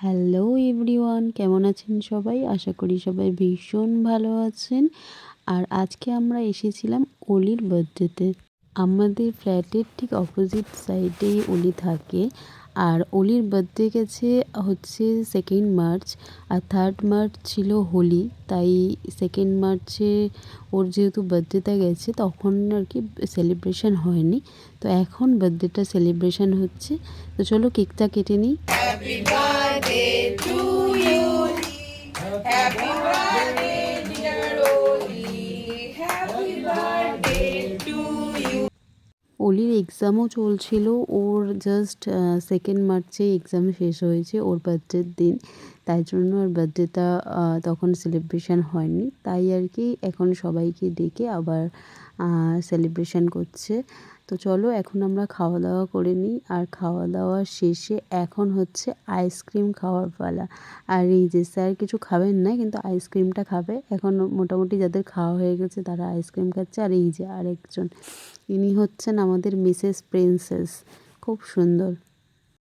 Hello everyone, কেমন আছেন সবাই? আশা করি সবাই ভীষণ ভালো আছেন। আর আজকে আমরা এসেছিলাম অলির বার্থডেতে। আমাদের ফ্ল্যাটের ঠিক অপোজিট সাইডেই অলি থাকে। আর অলির বার্থডে গেছে হচ্ছে 2nd মার্চ, আর 3rd মার্চ ছিল হোলি। তাই 2nd মার্চে ওর যেহেতু বার্থডেটা গেছে তখন আর কি সেলিব্রেশন হয়নি। তো এখন বার্থডেটা সেলিব্রেশন হচ্ছে। তো চলো কেকটা কেটে নিই। Happy birthday to you. Happy birthday, dear Oli. Happy birthday to you. অলির এক্সামও চলছিল। ওর জাস্ট 2nd মার্চে এক্সাম শেষ হয়েছে ওর বার্থডের দিন। তাই জন্য ওর বার্থডেটা তখন সেলিব্রেশন হয়নি। তাই আর কি এখন সবাইকে ডেকে আবার সেলিব্রেশন করছে। তো চলো এখন আমরা খাওয়া দাওয়া করে নিই। আর খাওয়া দাওয়া শেষে এখন হচ্ছে আইসক্রিম খাওয়ার পালা। আর এই যে স্যার কিছু খাবেন না, কিন্তু আইসক্রিমটা খাবে। এখন মোটামুটি যাদের খাওয়া হয়ে গেছে তারা আইসক্রিম খাচ্ছে। আর এই যে আরেকজন, ইনি হচ্ছেন আমাদের মিসেস প্রিন্সেস, খুব সুন্দর।